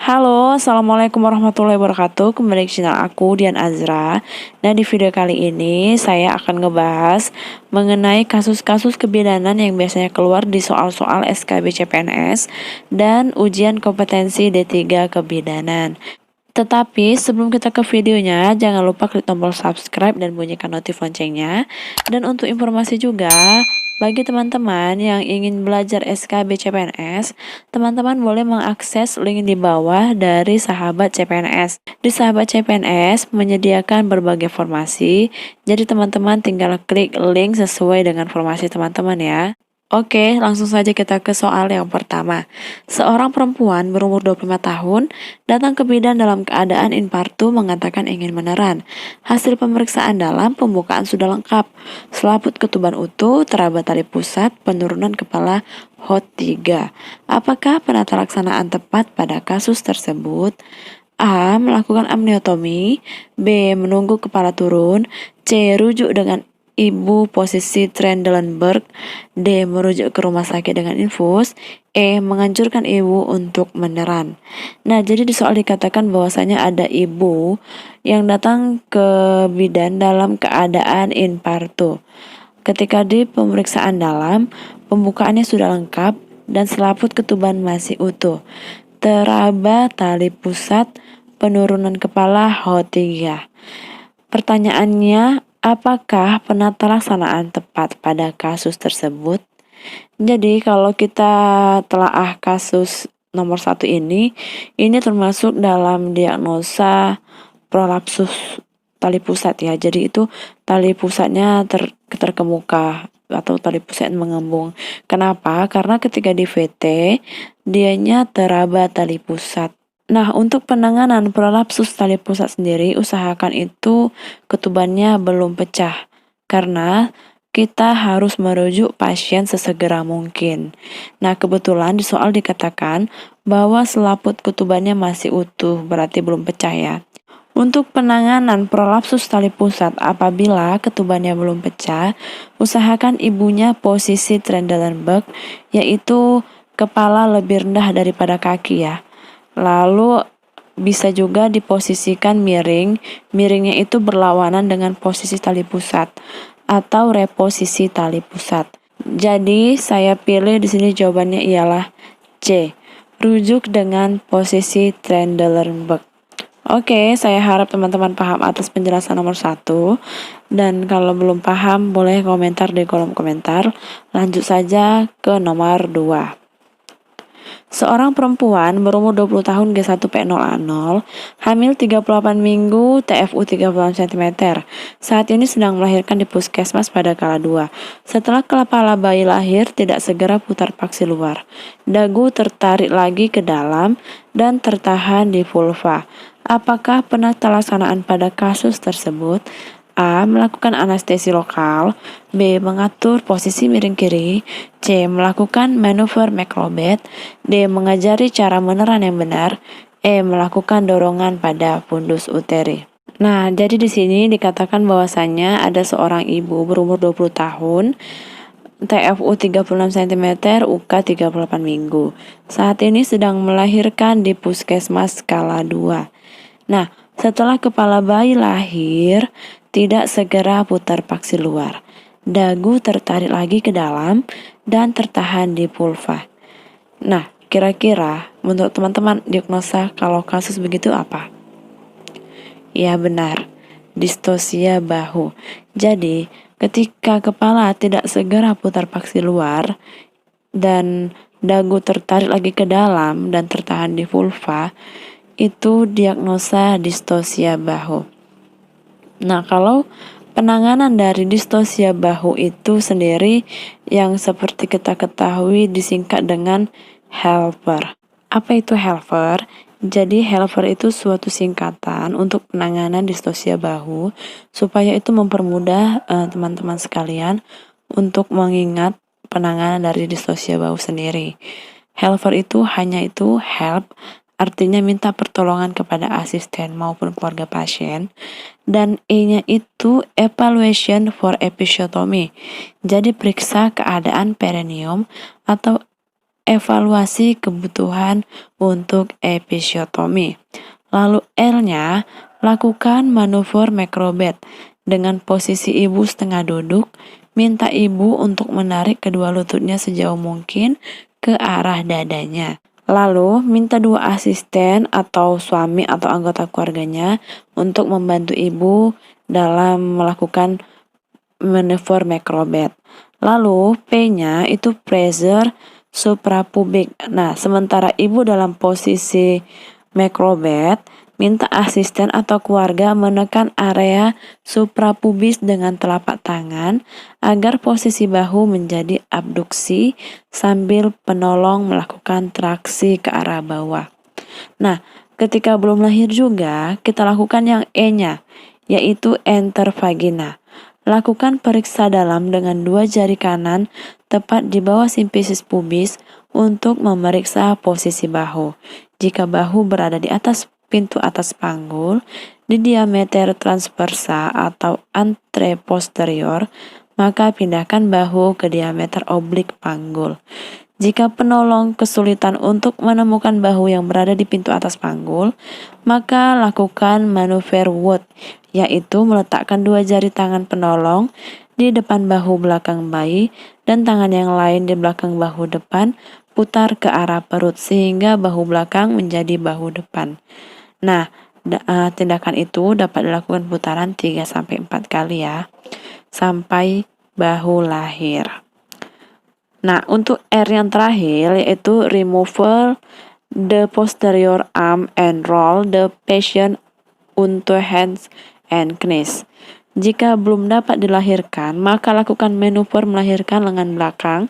Halo, Assalamualaikum warahmatullahi wabarakatuh. Kembali ke channel aku, Dian Azra. Nah, di video kali ini saya akan ngebahas mengenai kasus-kasus kebidanan yang biasanya keluar di soal-soal SKB CPNS dan ujian kompetensi D3 kebidanan. Tetapi sebelum kita ke videonya, jangan lupa klik tombol subscribe dan bunyikan notif loncengnya. Dan untuk informasi juga, bagi teman-teman yang ingin belajar SKB CPNS, teman-teman boleh mengakses link di bawah dari Sahabat CPNS. Di Sahabat CPNS menyediakan berbagai formasi, jadi teman-teman tinggal klik link sesuai dengan formasi teman-teman ya. Oke, langsung saja kita ke soal yang pertama. Seorang perempuan berumur 25 tahun datang ke bidan dalam keadaan infartu mengatakan ingin meneran. Hasil pemeriksaan dalam pembukaan sudah lengkap. Selaput ketuban utuh, teraba tali pusat, penurunan kepala HOT3. Apakah penata laksanaan tepat pada kasus tersebut? A. Melakukan amniotomi. B. Menunggu kepala turun. C. Rujuk dengan ibu posisi Trendelenburg. D. Merujuk ke rumah sakit dengan infus. E. Menganjurkan ibu untuk meneran. Nah, jadi di soal dikatakan bahwasanya ada ibu yang datang ke bidan dalam keadaan infartu. Ketika di pemeriksaan dalam, pembukaannya sudah lengkap dan selaput ketuban masih utuh. Teraba tali pusat, penurunan kepala HOT3. Pertanyaannya, apakah penata laksanaan tepat pada kasus tersebut? Jadi kalau kita telaah kasus nomor 1 ini termasuk dalam diagnosa prolapsus tali pusat ya. Jadi itu tali pusatnya terkemuka atau tali pusat mengembung. Kenapa? Karena ketika di VT dianya teraba tali pusat. Nah, untuk penanganan prolapsus tali pusat sendiri, usahakan itu ketubannya belum pecah. Karena kita harus merujuk pasien sesegera mungkin. Nah, kebetulan di soal dikatakan bahwa selaput ketubannya masih utuh, berarti belum pecah ya. Untuk penanganan prolapsus tali pusat apabila ketubannya belum pecah, usahakan ibunya posisi Trendelenburg, yaitu kepala lebih rendah daripada kaki ya. Lalu bisa juga diposisikan miring, miringnya itu berlawanan dengan posisi tali pusat atau reposisi tali pusat. Jadi saya pilih di sini jawabannya ialah C. Rujuk dengan posisi Trendelenburg. Oke, saya harap teman-teman paham atas penjelasan nomor 1. Dan kalau belum paham, boleh komentar di kolom komentar. Lanjut saja ke nomor 2. Seorang perempuan berumur 20 tahun G1P0A0, hamil 38 minggu, TFU 36 cm. Saat ini sedang melahirkan di puskesmas pada kala 2. Setelah kepala bayi lahir, tidak segera putar paksi luar. Dagu tertarik lagi ke dalam dan tertahan di vulva. Apakah penata laksanaan pada kasus tersebut? A. Melakukan anestesi lokal. B. Mengatur posisi miring kiri. C. Melakukan manuver Macrobet. D. Mengajari cara meneran yang benar. E. Melakukan dorongan pada fundus uteri. Nah, jadi di sini dikatakan bahwasannya ada seorang ibu berumur 20 tahun, TFU 36 cm, UK 38 minggu. Saat ini sedang melahirkan di puskesmas skala 2. Nah, setelah kepala bayi lahir, tidak segera putar paksi luar. Dagu tertarik lagi ke dalam dan tertahan di vulva. Nah, kira-kira menurut teman-teman diagnosa kalau kasus begitu apa? Ya benar, distosia bahu. Jadi, ketika kepala tidak segera putar paksi luar dan dagu tertarik lagi ke dalam dan tertahan di vulva, itu diagnosa distosia bahu. Nah, kalau penanganan dari distosia bahu itu sendiri yang seperti kita ketahui disingkat dengan HELPER. Apa itu HELPER? Jadi HELPER itu suatu singkatan untuk penanganan distosia bahu supaya itu mempermudah teman-teman sekalian untuk mengingat penanganan dari distosia bahu sendiri. HELPER itu hanya itu help, artinya minta pertolongan kepada asisten maupun keluarga pasien. Dan E-nya itu evaluation for episiotomy. Jadi periksa keadaan perineum atau evaluasi kebutuhan untuk episiotomi. Lalu L-nya, lakukan manuver macrobed dengan posisi ibu setengah duduk. Minta ibu untuk menarik kedua lututnya sejauh mungkin ke arah dadanya. Lalu, minta dua asisten atau suami atau anggota keluarganya untuk membantu ibu dalam melakukan manuver macrobed. Lalu, P-nya itu pressure suprapubik. Nah, sementara ibu dalam posisi macrobed, minta asisten atau keluarga menekan area suprapubis dengan telapak tangan agar posisi bahu menjadi abduksi sambil penolong melakukan traksi ke arah bawah. Nah, ketika belum lahir juga, kita lakukan yang E-nya, yaitu enter vagina. Lakukan periksa dalam dengan dua jari kanan tepat di bawah simfisis pubis untuk memeriksa posisi bahu. Jika bahu berada di atas pintu atas panggul, di diameter transversa atau anteroposterior, maka pindahkan bahu ke diameter oblik panggul. Jika penolong kesulitan untuk menemukan bahu yang berada di pintu atas panggul, maka lakukan manuver Wood, yaitu meletakkan dua jari tangan penolong di depan bahu belakang bayi dan tangan yang lain di belakang bahu depan, putar ke arah perut sehingga bahu belakang menjadi bahu depan. Nah, tindakan itu dapat dilakukan putaran 3-4 kali ya, sampai bahu lahir. Nah, untuk R yang terakhir yaitu removal the posterior arm and roll the patient onto hands and knees. Jika belum dapat dilahirkan, maka lakukan manuver melahirkan lengan belakang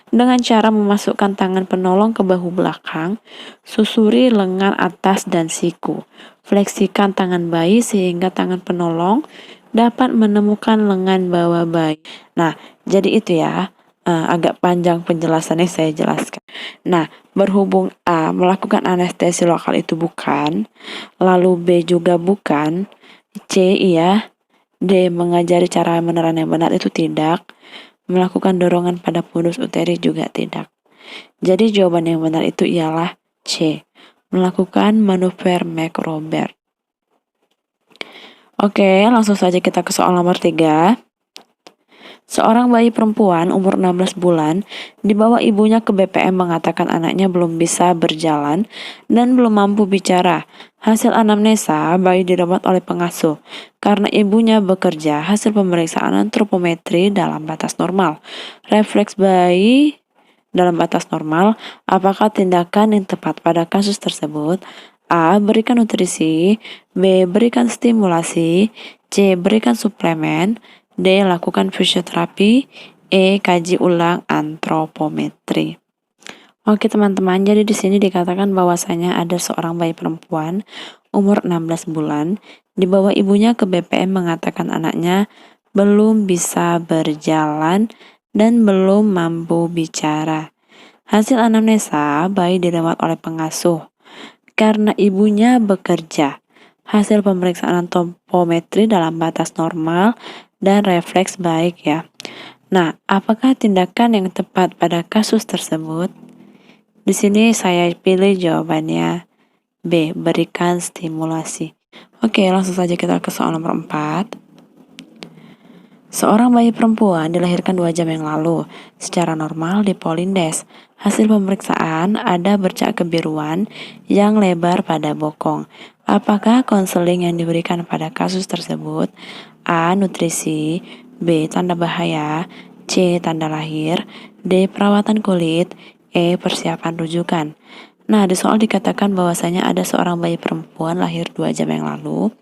dengan cara memasukkan tangan penolong ke bahu belakang, susuri lengan atas dan siku. Fleksikan tangan bayi sehingga tangan penolong dapat menemukan lengan bawah bayi. Nah, jadi itu ya. Agak panjang penjelasannya saya jelaskan. Nah, berhubung A melakukan anestesi lokal itu bukan, lalu B juga bukan, C iya, D mengajari cara meneran yang benar itu tidak, melakukan dorongan pada pundus uteri juga tidak. Jadi jawaban yang benar itu ialah C, melakukan manuver macrobed. Oke, langsung saja kita ke soal nomor 3. Seorang bayi perempuan umur 16 bulan dibawa ibunya ke BPM mengatakan anaknya belum bisa berjalan dan belum mampu bicara. Hasil anamnesa, bayi dirawat oleh pengasuh. Karena ibunya bekerja, hasil pemeriksaan antropometri dalam batas normal. Refleks bayi dalam batas normal, apakah tindakan yang tepat pada kasus tersebut? A. Berikan nutrisi. B. Berikan stimulasi. C. Berikan suplemen. D. Lakukan fisioterapi. E. Kaji ulang antropometri. Oke teman-teman, jadi di sini dikatakan bahwasanya ada seorang bayi perempuan umur 16 bulan dibawa ibunya ke BPM mengatakan anaknya belum bisa berjalan dan belum mampu bicara. Hasil anamnesa, bayi dirawat oleh pengasuh. Karena ibunya bekerja, hasil pemeriksaan antropometri dalam batas normal dan refleks baik ya. Nah, apakah tindakan yang tepat pada kasus tersebut? Di sini saya pilih jawabannya B, berikan stimulasi. Oke, langsung saja kita ke soal nomor 4. Seorang bayi perempuan dilahirkan 2 jam yang lalu, secara normal di Polindes. Hasil pemeriksaan ada bercak kebiruan yang lebar pada bokong. Apakah konseling yang diberikan pada kasus tersebut? A. Nutrisi. B. Tanda bahaya. C. Tanda lahir. D. Perawatan kulit. E. Persiapan rujukan. Nah, di soal dikatakan bahwasanya ada seorang bayi perempuan lahir 2 jam yang lalu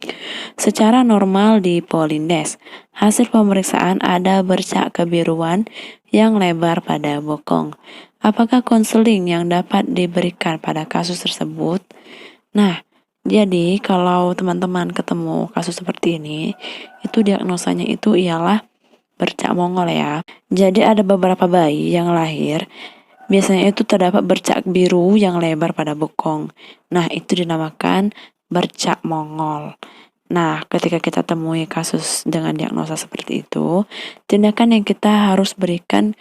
secara normal di Polindes. Hasil pemeriksaan ada bercak kebiruan yang lebar pada bokong. Apakah konseling yang dapat diberikan pada kasus tersebut? Nah, jadi kalau teman-teman ketemu kasus seperti ini, itu diagnosanya itu ialah bercak mongol ya. Jadi ada beberapa bayi yang lahir biasanya itu terdapat bercak biru yang lebar pada bokong. Nah, itu dinamakan bercak mongol. Nah, ketika kita temui kasus dengan diagnosa seperti itu, tindakan yang kita harus berikan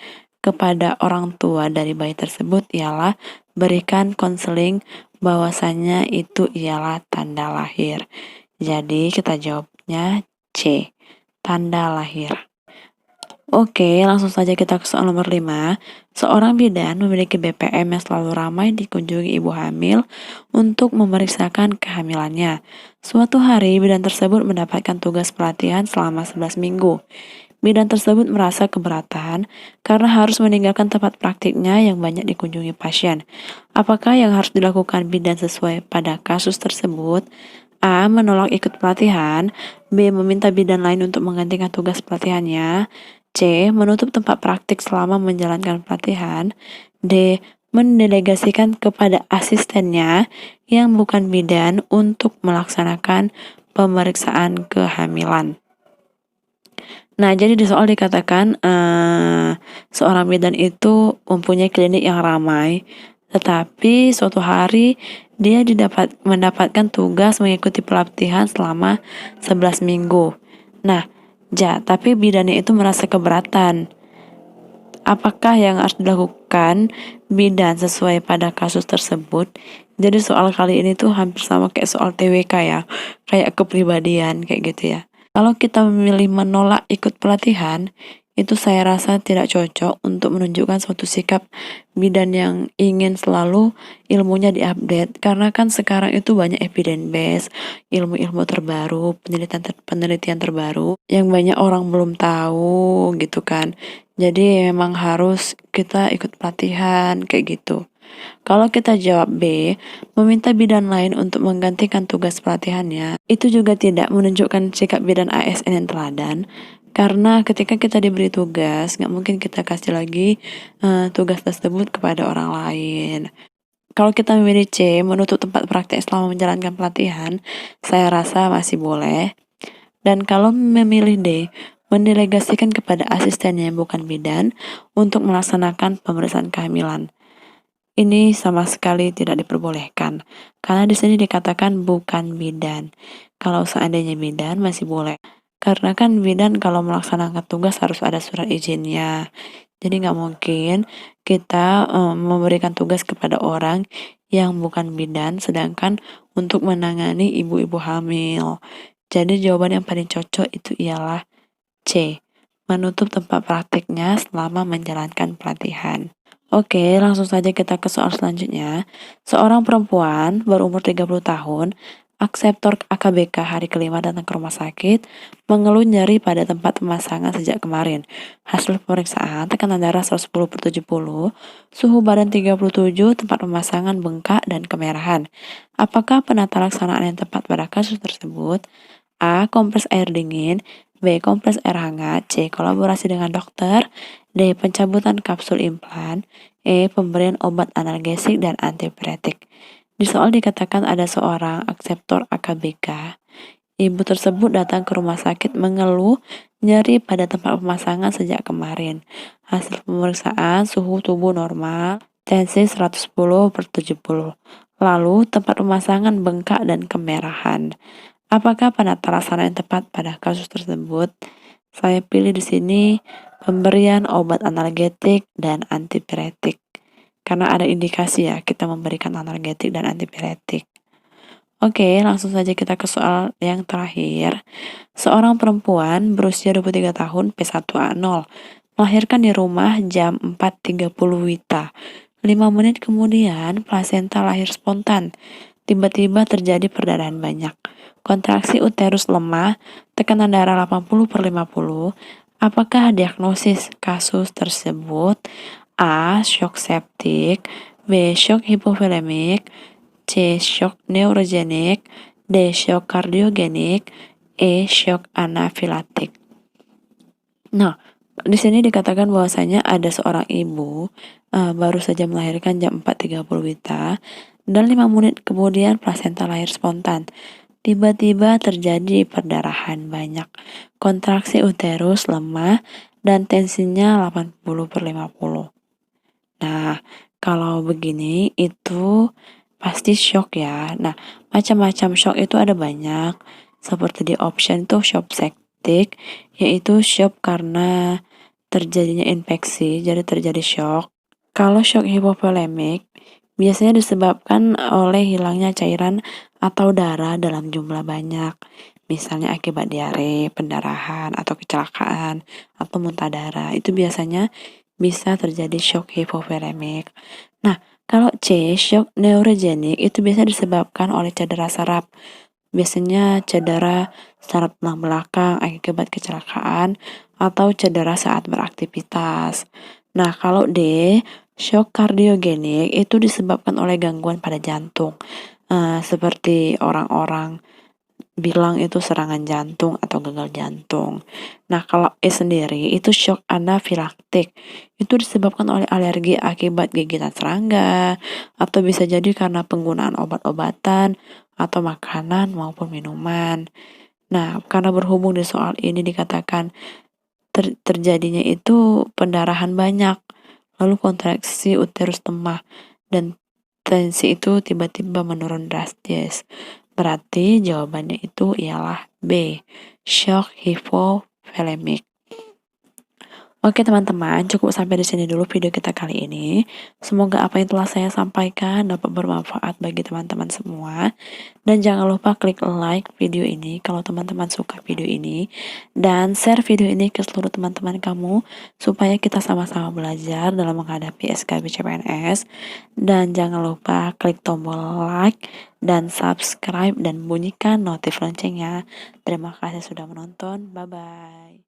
kepada orang tua dari bayi tersebut ialah berikan konseling bahwasanya itu ialah tanda lahir. Jadi kita jawabnya C, tanda lahir. Oke, langsung saja kita ke soal nomor 5. Seorang bidan memiliki BPM yang selalu ramai dikunjungi ibu hamil untuk memeriksakan kehamilannya. Suatu hari, bidan tersebut mendapatkan tugas pelatihan selama 11 minggu. Bidan tersebut merasa keberatan karena harus meninggalkan tempat praktiknya yang banyak dikunjungi pasien. Apakah yang harus dilakukan bidan sesuai pada kasus tersebut? A. Menolak ikut pelatihan. B. Meminta bidan lain untuk menggantikan tugas pelatihannya. C. Menutup tempat praktik selama menjalankan pelatihan. D. Mendelegasikan kepada asistennya yang bukan bidan untuk melaksanakan pemeriksaan kehamilan. Nah, jadi di soal dikatakan seorang bidan itu mempunyai klinik yang ramai, tetapi suatu hari dia mendapatkan tugas mengikuti pelatihan selama 11 minggu. Nah, tapi bidannya itu merasa keberatan. Apakah yang harus dilakukan bidan sesuai pada kasus tersebut? Jadi soal kali ini tuh hampir sama kayak soal TWK ya, kayak kepribadian kayak gitu ya. Kalau kita memilih menolak ikut pelatihan, itu saya rasa tidak cocok untuk menunjukkan suatu sikap bidan yang ingin selalu ilmunya diupdate. Karena kan sekarang itu banyak evidence based, ilmu-ilmu terbaru, penelitian terbaru yang banyak orang belum tahu gitu kan. Jadi memang harus kita ikut pelatihan kayak gitu. Kalau kita jawab B, meminta bidan lain untuk menggantikan tugas pelatihannya, itu juga tidak menunjukkan sikap bidan ASN yang teladan. Karena ketika kita diberi tugas, nggak mungkin kita kasih lagi tugas tersebut kepada orang lain. Kalau kita memilih C, menutup tempat praktek selama menjalankan pelatihan, saya rasa masih boleh. Dan kalau memilih D, mendelegasikan kepada asistennya yang bukan bidan untuk melaksanakan pemeriksaan kehamilan. Ini sama sekali tidak diperbolehkan, karena di sini dikatakan bukan bidan. Kalau seandainya bidan masih boleh, karena kan bidan kalau melaksanakan tugas harus ada surat izinnya. Jadi nggak mungkin kita memberikan tugas kepada orang yang bukan bidan, sedangkan untuk menangani ibu-ibu hamil. Jadi jawaban yang paling cocok itu ialah C, menutup tempat praktiknya selama menjalankan pelatihan. Oke, langsung saja kita ke soal selanjutnya. Seorang perempuan berumur 30 tahun, akseptor AKBK hari kelima datang ke rumah sakit, mengeluh nyeri pada tempat pemasangan sejak kemarin. Hasil pemeriksaan tekanan darah 110/70, suhu badan 37, tempat pemasangan bengkak dan kemerahan. Apakah penata laksanaan yang tepat pada kasus tersebut? A. Kompres air dingin. B. Kompres air hangat. C. Kolaborasi dengan dokter. D. Pencabutan kapsul implan. E. Pemberian obat analgesik dan antipiretik. Di soal dikatakan ada seorang akseptor AKBK. Ibu tersebut datang ke rumah sakit mengeluh nyeri pada tempat pemasangan sejak kemarin. Hasil pemeriksaan suhu tubuh normal, tensi 110/70. Lalu tempat pemasangan bengkak dan kemerahan. Apakah penata laksana yang tepat pada kasus tersebut? Saya pilih di sini pemberian obat analgetik dan antipiretik. Karena ada indikasi ya kita memberikan analgetik dan antipiretik. Oke, langsung saja kita ke soal yang terakhir. Seorang perempuan berusia 23 tahun P1A0 melahirkan di rumah jam 4.30 WITA. 5 menit kemudian plasenta lahir spontan. Tiba-tiba terjadi perdarahan banyak. Kontraksi uterus lemah, tekanan darah 80/50. Apakah diagnosis kasus tersebut? A. Shock septik. B. Shock hipovolemik. C. Shock neurogenik. D. Shock kardiogenik. E. Shock anafilaktik. Nah, di sini dikatakan bahwasanya ada seorang ibu baru saja melahirkan jam 4.30 WITA dan 5 menit kemudian plasenta lahir spontan. Tiba-tiba terjadi perdarahan banyak, kontraksi uterus lemah, dan tensinya 80/50. Nah, kalau begini itu pasti shock ya. Nah, macam-macam shock itu ada banyak. Seperti di option itu shock septic, yaitu shock karena terjadinya infeksi, jadi terjadi shock. Kalau shock hipovolemik biasanya disebabkan oleh hilangnya cairan atau darah dalam jumlah banyak, misalnya akibat diare, pendarahan, atau kecelakaan, atau muntah darah. Itu biasanya bisa terjadi shock hipovolemik. Nah, kalau C, shock neurogenik itu biasanya disebabkan oleh cedera saraf. Biasanya cedera saraf tulang belakang akibat kecelakaan atau cedera saat beraktivitas. Nah, kalau D, shock kardiogenik itu disebabkan oleh gangguan pada jantung. Seperti orang-orang bilang itu serangan jantung atau gagal jantung. Nah, kalau E sendiri itu shock anafilaktik. Itu disebabkan oleh alergi akibat gigitan serangga atau bisa jadi karena penggunaan obat-obatan atau makanan maupun minuman. Nah, karena berhubung di soal ini dikatakan terjadinya itu pendarahan banyak, lalu kontraksi uterus lemah, dan tensi itu tiba-tiba menurun drastis. Berarti jawabannya itu ialah B, shock hypovolemic. Oke teman-teman, cukup sampai di sini dulu video kita kali ini. Semoga apa yang telah saya sampaikan dapat bermanfaat bagi teman-teman semua. Dan jangan lupa klik like video ini kalau teman-teman suka video ini. Dan share video ini ke seluruh teman-teman kamu supaya kita sama-sama belajar dalam menghadapi SKB CPNS. Dan jangan lupa klik tombol like dan subscribe dan bunyikan notif loncengnya. Terima kasih sudah menonton. Bye-bye.